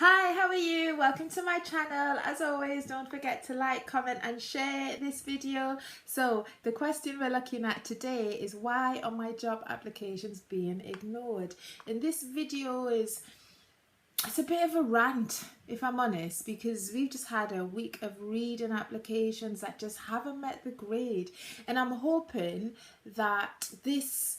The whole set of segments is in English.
Hi, how are you? Welcome to my channel. As always, don't forget to like, comment and share this video. So the question we're looking at today is, why are my job applications being ignored? And this video it's a bit of a rant, if I'm honest, because we've just had a week of reading applications that just haven't met the grade, and I'm hoping that this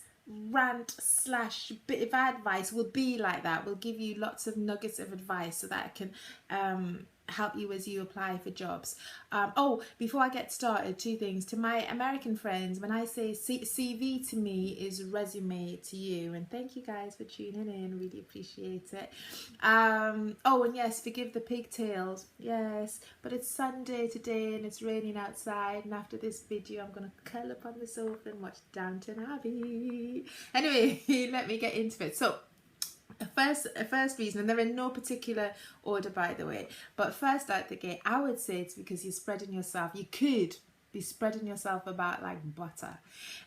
rant slash bit of advice will be like that. We'll give you lots of nuggets of advice so that it can help you as you apply for jobs. Oh, before I get started, two things. To my American friends, when I say CV to me is resume to you, and thank you guys for tuning in, really appreciate it. Oh, and yes, forgive the pigtails, yes, but it's Sunday today and it's raining outside, and after this video I'm gonna curl up on the sofa and watch Downton Abbey. Anyway, let me get into it. So first reason, and they're in no particular order by the way, but first out the gate, I would say it's because you're spreading yourself. You could be spreading yourself about like butter,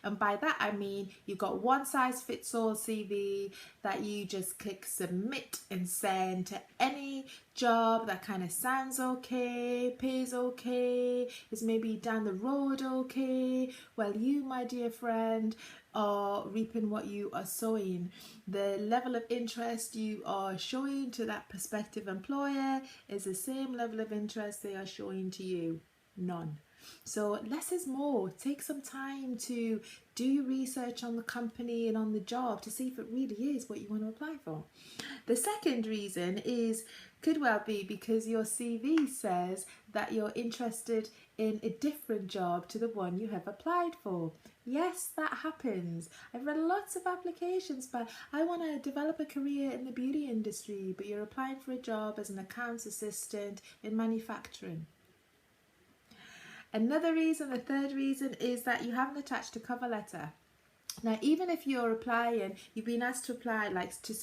and by that I mean you've got one size fits all CV that you just click submit and send to any job that kind of sounds okay, pays okay, is maybe down the road okay. Well, you, my dear friend, are reaping what you are sowing. The level of interest you are showing to that prospective employer is the same level of interest they are showing to you. None. So less is more. Take some time to do your research on the company and on the job to see if it really is what you want to apply for. The second reason could well be because your CV says that you're interested in a different job to the one you have applied for. Yes, that happens. I've read lots of applications, but I want to develop a career in the beauty industry, but you're applying for a job as an accounts assistant in manufacturing. Another reason, the third reason, is that you haven't attached a cover letter. Now, even if you're applying, you've been asked to apply like to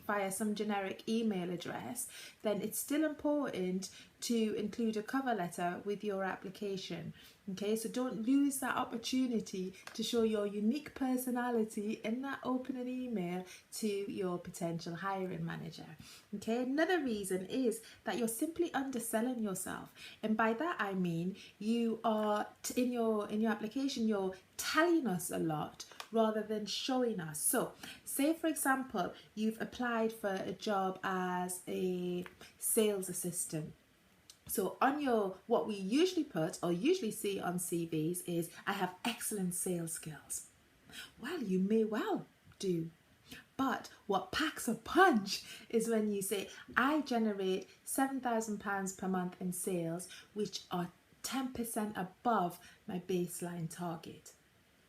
via some generic email address, then it's still important to include a cover letter with your application. Okay, so don't lose that opportunity to show your unique personality in that opening email to your potential hiring manager. Okay, another reason is that you're simply underselling yourself, and by that I mean you are in your application you're telling us a lot rather than showing us. So say for example you've applied for a job as a sales assistant. So on what we usually put or usually see on CVs is, I have excellent sales skills. Well, you may well do. But what packs a punch is when you say, I generate £7,000 per month in sales, which are 10% above my baseline target.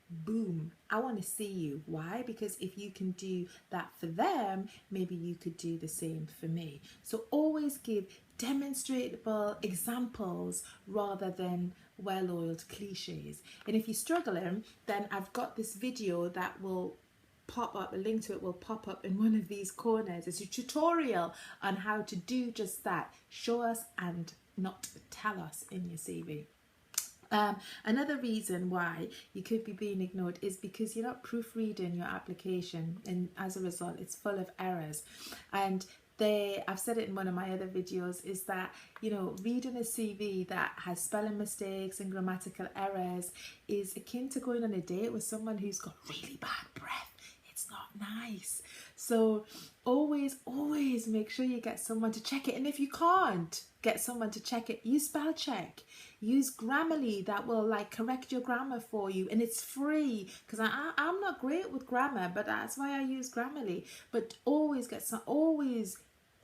Boom, I want to see you. Why? Because if you can do that for them, maybe you could do the same for me. So always give demonstrable examples rather than well-oiled cliches. And if you're struggling, then I've got this video that will pop up, a link to it will pop up in one of these corners. It's a tutorial on how to do just that. Show us and not tell us in your CV. Another reason why you could be being ignored is because you're not proofreading your application, and as a result it's full of errors. And I've said it in one of my other videos, is that, you know, reading a CV that has spelling mistakes and grammatical errors is akin to going on a date with someone who's got really bad breath. It's not nice. So always make sure you get someone to check it. And if you can't get someone to check it, use spell check. Use Grammarly, that will like correct your grammar for you, and it's free, because I'm not great with grammar, but that's why I use Grammarly. But always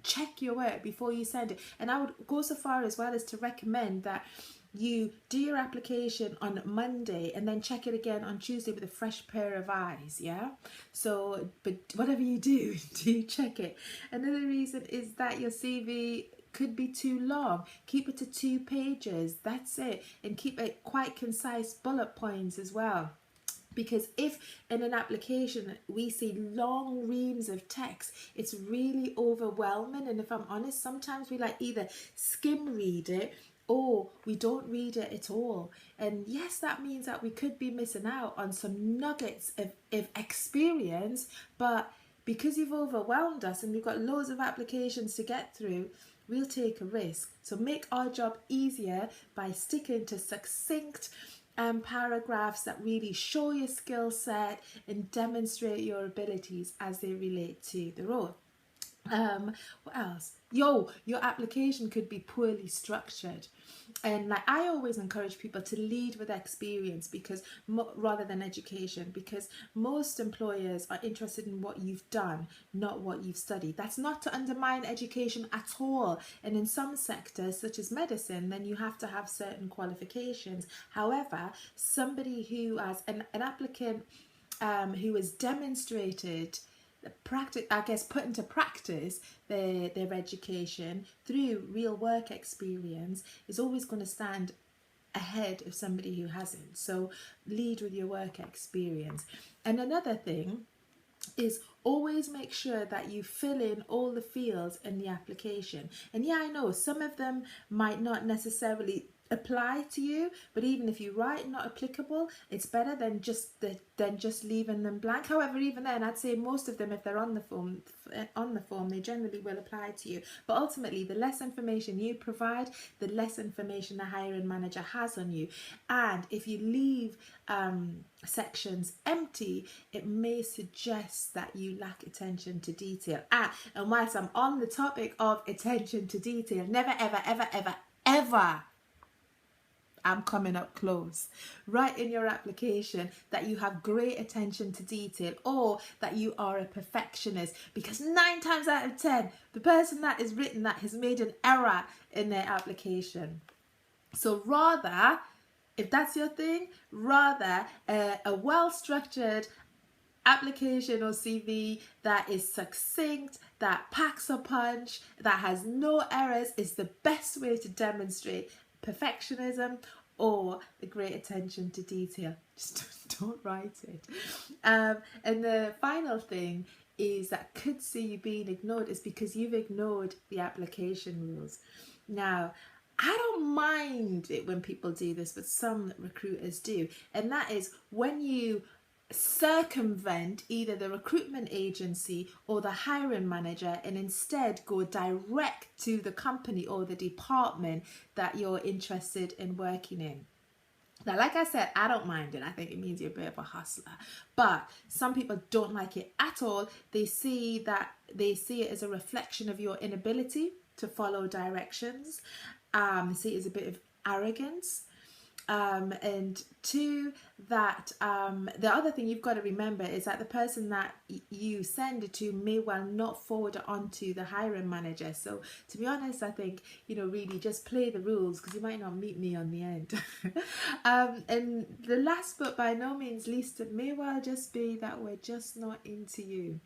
check your work before you send it. And I would go so far as well as to recommend that you do your application on Monday and then check it again on Tuesday with a fresh pair of eyes. Yeah, so but whatever you do, do check it. Another reason is that your CV could be too long. Keep it to 2 pages, that's it, and keep it quite concise, bullet points as well. Because if in an application we see long reams of text, it's really overwhelming. And if I'm honest, sometimes we like either skim read it or we don't read it at all. And yes, that means that we could be missing out on some nuggets of experience, but because you've overwhelmed us and we've got loads of applications to get through, we'll take a risk. So make our job easier by sticking to succinct paragraphs that really show your skill set and demonstrate your abilities as they relate to the role. What else? Your application could be poorly structured. And like, I always encourage people to lead with experience, because rather than education, because most employers are interested in what you've done, not what you've studied. That's not to undermine education at all. And in some sectors, such as medicine, then you have to have certain qualifications. However, somebody who has an applicant who has demonstrated put into practice their education through real work experience is always going to stand ahead of somebody who hasn't. So lead with your work experience. And another thing is always make sure that you fill in all the fields in the application. And yeah, I know some of them might not necessarily apply to you, but even if you write not applicable, it's better than just leaving them blank. However, even then, I'd say most of them, if they're on the form, they generally will apply to you. But ultimately, the less information you provide, the less information the hiring manager has on you. And if you leave sections empty, it may suggest that you lack attention to detail. And whilst I'm on the topic of attention to detail, never ever, I'm coming up close, write in your application that you have great attention to detail, or that you are a perfectionist, because 9 times out of 10 the person that is written that has made an error in their application. So rather, if that's your thing, rather a well-structured application or CV that is succinct, that packs a punch, that has no errors, is the best way to demonstrate perfectionism or the great attention to detail. Just don't write it. And the final thing is that could see you being ignored is because you've ignored the application rules. Now, I don't mind it when people do this, but some recruiters do. And that is when you circumvent either the recruitment agency or the hiring manager and instead go direct to the company or the department that you're interested in working in. Now, like I said, I don't mind it. I think it means you're a bit of a hustler. But some people don't like it at all. They see it as a reflection of your inability to follow directions. They see it as a bit of arrogance. And 2, that the other thing you've got to remember is that the person that you send it to may well not forward it on to the hiring manager. So to be honest, I think, really just play the rules, because you might not meet me on the end. And the last but by no means least, it may well just be that we're just not into you.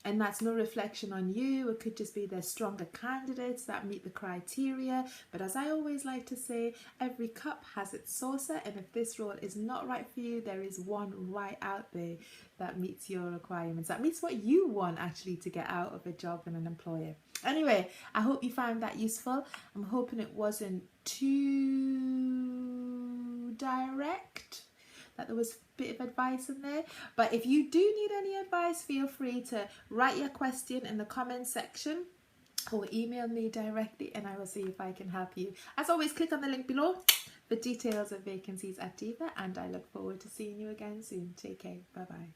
And that's no reflection on you. It could just be there's stronger candidates that meet the criteria. But as I always like to say, every cup has its saucer. And if this role is not right for you, there is one right out there that meets your requirements. That meets what you want actually to get out of a job and an employer. Anyway, I hope you found that useful. I'm hoping it wasn't too direct, that there was a bit of advice in there. But if you do need any advice, feel free to write your question in the comment section or email me directly, and I will see if I can help you. As always, click on the link below for details of vacancies at DiVA, and I look forward to seeing you again soon. Take care. Bye bye.